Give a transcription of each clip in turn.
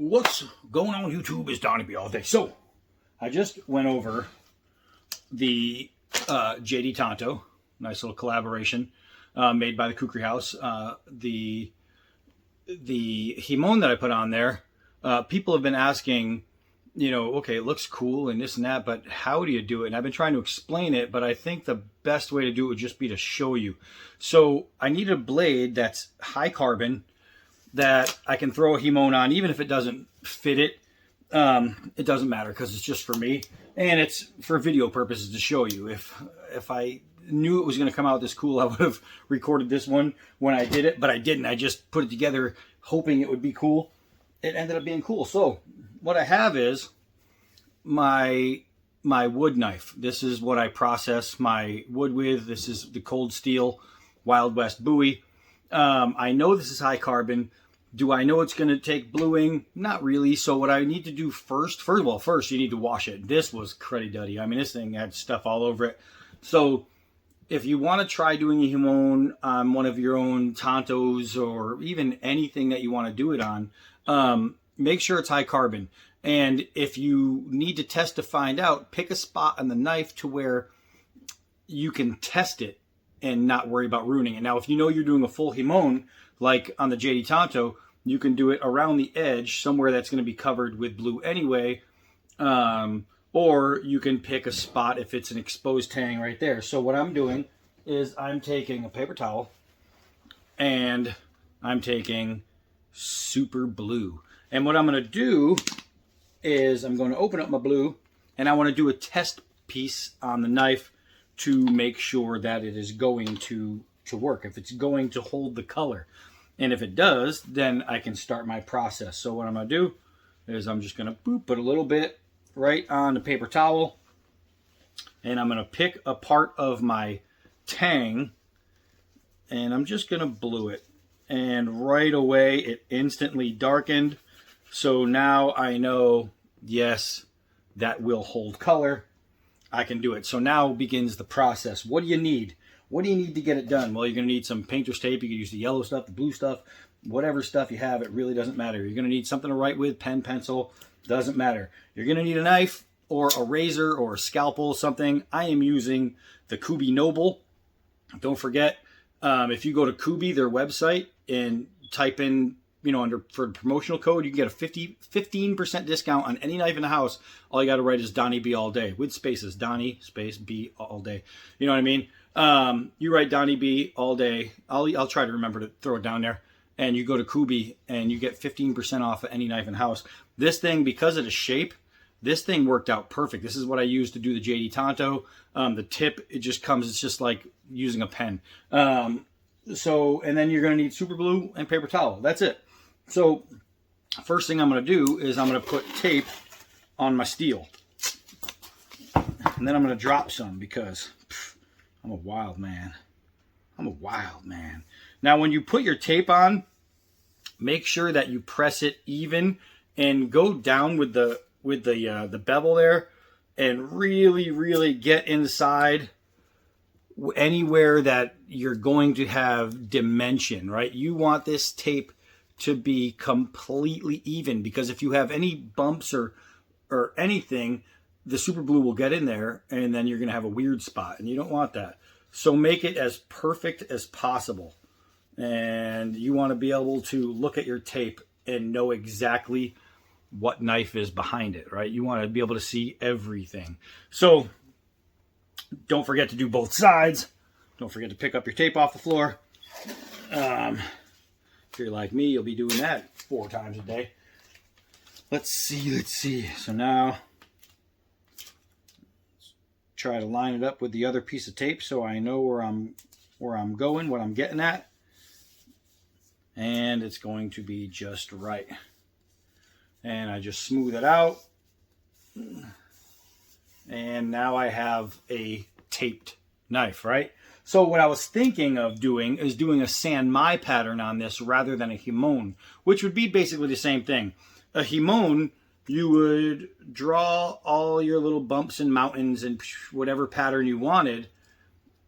What's going on YouTube is Donnie B all day. So I just went over the JD Tonto, nice little collaboration made by the Kukri House. The Himon that I put on there, people have been asking, you know, okay, it looks cool and this and that, but how do you do it? And I've been trying to explain it, but I think the best way to do it would just be to show you. So I need a blade that's high carbon that I can throw a Himon on, even if it doesn't fit it. It doesn't matter because it's just for me, and it's for video purposes to show you. If I knew it was going to come out this cool, I would have recorded this one when I did it, but I didn't. I just put it together hoping it would be cool. It ended up being cool. So what I have is my wood knife. This is what I process my wood with. This is the Cold Steel Wild West Bowie. I know this is high carbon. Do I know it's going to take bluing? Not really. So what I need to do first you need to wash it. This was cruddy duddy. I mean, this thing had stuff all over it. So if you want to try doing a Himon on one of your own Tontos or even anything that you want to do it on, make sure it's high carbon. And if you need to test to find out, pick a spot on the knife to where you can test it and not worry about ruining it. Now, if you know you're doing a full Himon, like on the JD Tonto, you can do it around the edge, somewhere that's going to be covered with blue anyway, or you can pick a spot if it's an exposed tang right there. So what I'm doing is I'm taking a paper towel and I'm taking super blue. And what I'm going to do is I'm going to open up my blue and I want to do a test piece on the knife to make sure that it is going to work, if it's going to hold the color. And if it does, then I can start my process. So what I'm going to do is I'm just going to put a little bit right on the paper towel. And I'm going to pick a part of my tang. And I'm just going to blue it. And right away, it instantly darkened. So now I know, yes, that will hold color. I can do it. So now begins the process. What do you need? What do you need to get it done? Well, you're going to need some painter's tape. You can use the yellow stuff, the blue stuff, whatever stuff you have. It really doesn't matter. You're going to need something to write with, pen, pencil, doesn't matter. You're going to need a knife or a razor or a scalpel, something. I am using the Kubi Noble. Don't forget, if you go to Kubi, their website, and type in, for the promotional code, you can get a 15% discount on any knife in the house. All you got to write is Donnie B all day with spaces. Donnie space B all day. You know what I mean? You write Donnie B all day. I'll try to remember to throw it down there. And you go to Kubi and you get 15% off of any knife in the house. This thing, because of the shape, this thing worked out perfect. This is what I used to do the JD Tonto. The tip, it just comes, it's just like using a pen. And then you're going to need super glue and paper towel. That's it. So first thing I'm going to do is I'm going to put tape on my steel. And then I'm going to drop some because I'm a wild man. I'm a wild man. Now, when you put your tape on, make sure that you press it even and go down with the bevel there and really, really get inside anywhere that you're going to have dimension, right? You want this tape to be completely even, because if you have any bumps or anything, the super glue will get in there and then you're going to have a weird spot, and you don't want that. So make it as perfect as possible. And you want to be able to look at your tape and know exactly what knife is behind it, right? You want to be able to see everything. So don't forget to do both sides. Don't forget to pick up your tape off the floor. If you're like me, you'll be doing that 4 times a day. Let's see. So now, try to line it up with the other piece of tape so I know where I'm going, what I'm getting at. And it's going to be just right. And I just smooth it out. And now I have a taped knife, right? So what I was thinking of doing is doing a San Mai pattern on this rather than a Himon, which would be basically the same thing. A Himon, you would draw all your little bumps and mountains and whatever pattern you wanted.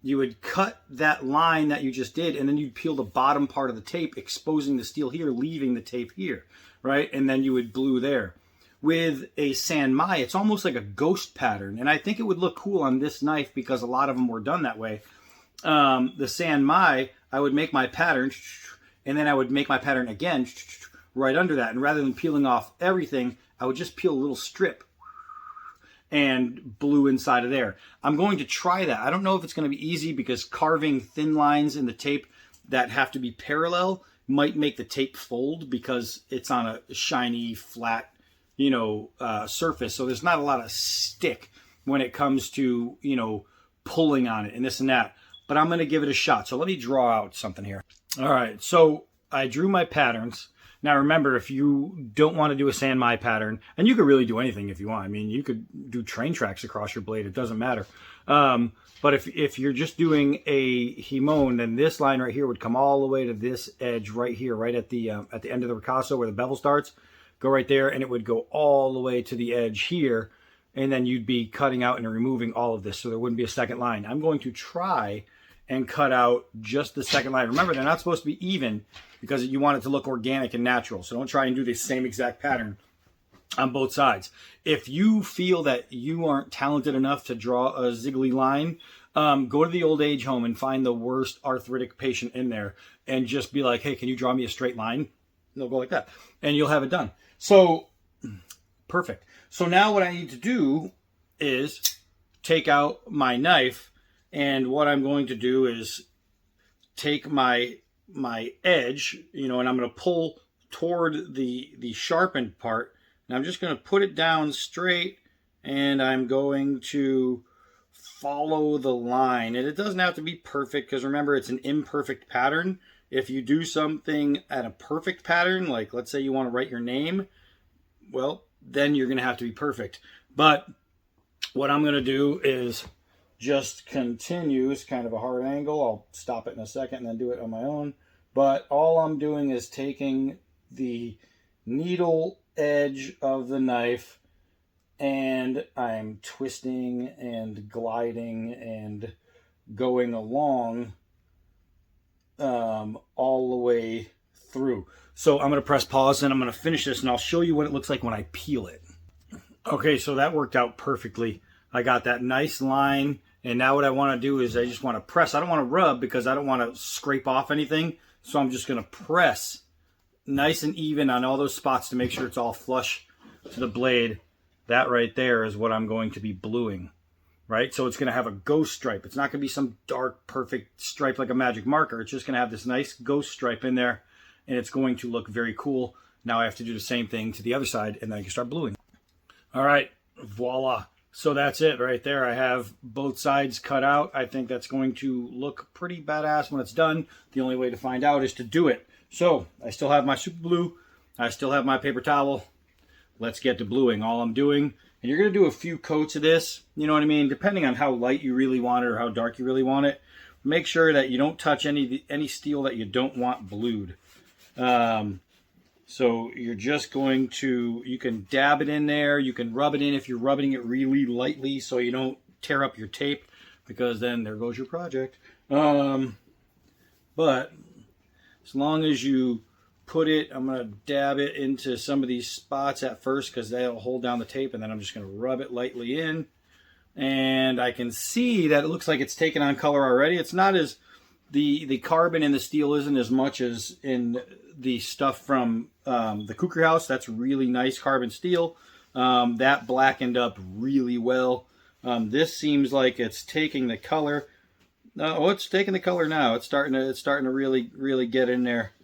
You would cut that line that you just did, and then you'd peel the bottom part of the tape, exposing the steel here, leaving the tape here, right? And then you would blue there. With a San Mai, it's almost like a ghost pattern. And I think it would look cool on this knife because a lot of them were done that way. The San Mai, I would make my pattern, and then I would make my pattern again right under that. And rather than peeling off everything, I would just peel a little strip and blue inside of there. I'm going to try that. I don't know if it's going to be easy because carving thin lines in the tape that have to be parallel might make the tape fold because it's on a shiny, flat, surface. So there's not a lot of stick when it comes to, pulling on it and this and that. But I'm going to give it a shot. So let me draw out something here. All right. So I drew my patterns. Now remember, if you don't want to do a San Mai pattern, and you could really do anything if you want. I mean, you could do train tracks across your blade. It doesn't matter. But if you're just doing a Himon, then this line right here would come all the way to this edge right here, right at the end of the ricasso where the bevel starts. Go right there, and it would go all the way to the edge here. And then you'd be cutting out and removing all of this, so there wouldn't be a second line. I'm going to try and cut out just the second line. Remember, they're not supposed to be even because you want it to look organic and natural. So don't try and do the same exact pattern on both sides. If you feel that you aren't talented enough to draw a ziggly line, go to the old age home and find the worst arthritic patient in there and just be like, hey, can you draw me a straight line? And they'll go like that, and you'll have it done. So, perfect. So now what I need to do is take out my knife, and what I'm going to do is take my edge, and I'm going to pull toward the sharpened part, and I'm just going to put it down straight, and I'm going to follow the line. And it doesn't have to be perfect because remember, it's an imperfect pattern. If you do something at a perfect pattern, like let's say you want to write your name, well, then you're going to have to be perfect. But what I'm going to do is just continue. It's kind of a hard angle. I'll stop it in a second and then do it on my own. But all I'm doing is taking the needle edge of the knife and I'm twisting and gliding and going along all the way through. So I'm going to press pause and I'm going to finish this and I'll show you what it looks like when I peel it. Okay, so that worked out perfectly. I got that nice line, and now what I want to do is I just want to press. I don't want to rub because I don't want to scrape off anything, so I'm just going to press nice and even on all those spots to make sure it's all flush to the blade. That right there is what I'm going to be bluing, right? So it's going to have a ghost stripe. It's not going to be some dark, perfect stripe like a magic marker. It's just going to have this nice ghost stripe in there, and it's going to look very cool. Now I have to do the same thing to the other side, and then I can start bluing. All right, voila. So that's it right there. I have both sides cut out. I think that's going to look pretty badass when it's done. The only way to find out is to do it. So I still have my super glue. I still have my paper towel. Let's get to bluing. All I'm doing, and you're going to do a few coats of this, you know what I mean? Depending on how light you really want it or how dark you really want it. Make sure that you don't touch any steel that you don't want blued. So you're just going to, you can dab it in there. You can rub it in if you're rubbing it really lightly so you don't tear up your tape, because then there goes your project. But as long as you put it, I'm going to dab it into some of these spots at first because they'll hold down the tape, and then I'm just going to rub it lightly in. And I can see that it looks like it's taken on color already. It's not as, the carbon in the steel isn't as much as in the stuff from the Cooker House. That's really nice carbon steel. That blackened up really well. This seems like it's taking the color. Oh, it's taking the color now. It's starting to really get in there.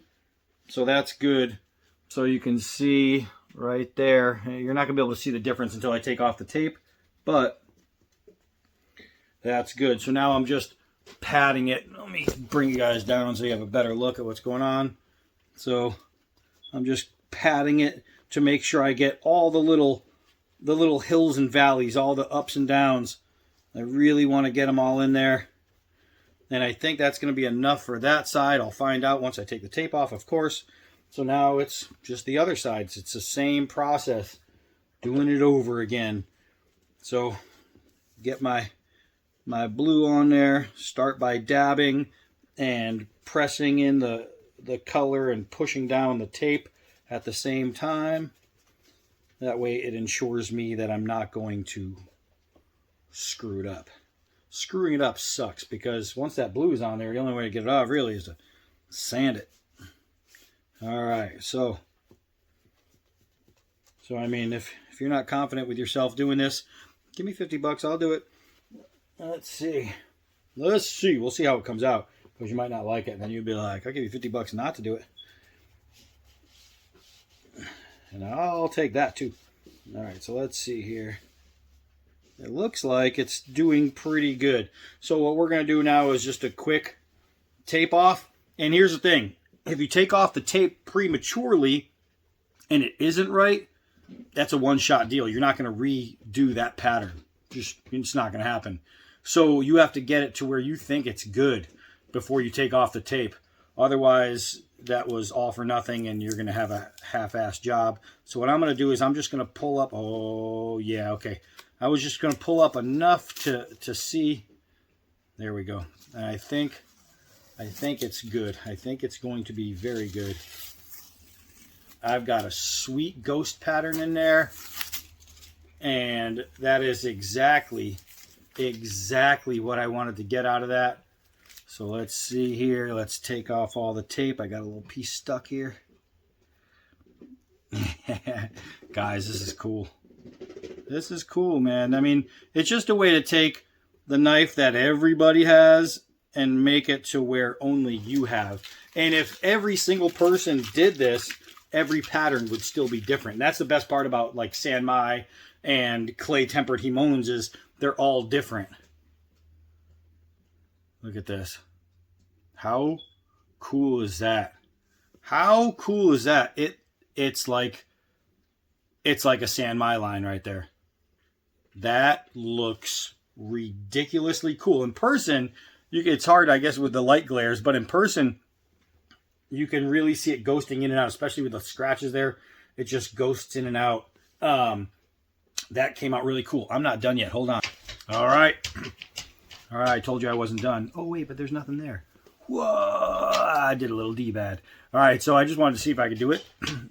So that's good. So you can see right there. You're not gonna be able to see the difference until I take off the tape, but that's good. So now I'm just patting it. Let me bring you guys down so you have a better look at what's going on. So I'm just patting it to make sure I get all the little hills and valleys, all the ups and downs. I really want to get them all in there. And I think that's going to be enough for that side. I'll find out once I take the tape off, of course. So now it's just the other sides. It's the same process, doing it over again. So get my blue on there, start by dabbing and pressing in the color and pushing down the tape at the same time. That way it ensures me that I'm not going to screw it up. Screwing it up sucks because once that blue is on there, the only way to get it off really is to sand it. All right, so I mean, if you're not confident with yourself doing this, give me $50, I'll do it. Let's see. We'll see how it comes out, because you might not like it, and then you'll be like, I'll give you $50 not to do it. And I'll take that too. All right, so let's see here. It looks like it's doing pretty good. So what we're going to do now is just a quick tape off. And here's the thing. If you take off the tape prematurely and it isn't right, that's a one-shot deal. You're not going to redo that pattern. It's not going to happen. So you have to get it to where you think it's good before you take off the tape. Otherwise, that was all for nothing and you're going to have a half-assed job. So what I'm going to do is I'm just going to pull up. Oh, yeah, okay. I was just going to pull up enough to see. There we go. And I think it's good. I think it's going to be very good. I've got a sweet ghost pattern in there. And that is exactly what I wanted to get out of that. So let's see here. Let's take off all the tape. I got a little piece stuck here. Guys, this is cool. This is cool, man. I mean, it's just a way to take the knife that everybody has and make it to where only you have. And if every single person did this, every pattern would still be different. And that's the best part about like San Mai and clay tempered Himones is they're all different. Look at this. How cool is that? How cool is that? It's like a San Mai line right there. That looks ridiculously cool. In person, it's hard, I guess, with the light glares, but in person, you can really see it ghosting in and out, especially with the scratches there. It just ghosts in and out. That came out really cool. I'm not done yet. Hold on. All right. All right, I told you I wasn't done. Oh, wait, but there's nothing there. Whoa, I did a little D-bad. All right, so I just wanted to see if I could do it.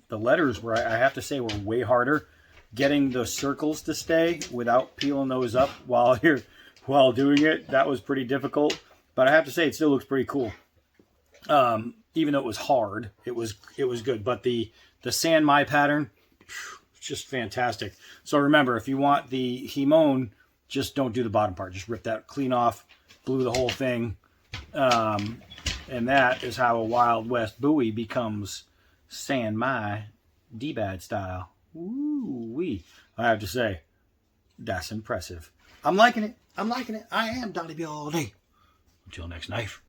The letters were, I have to say, were way harder. Getting the circles to stay without peeling those up while doing it, that was pretty difficult. But I have to say, it still looks pretty cool. Even though it was hard, it was good. But the San Mai pattern, just fantastic. So remember, if you want the Himone, just don't do the bottom part. Just rip that clean off, glue the whole thing. And that is how a Wild West Bowie becomes San Mai D-bad style. Woo-wee. I have to say, that's impressive. I'm liking it. I am Donnie B all day. Until next knife.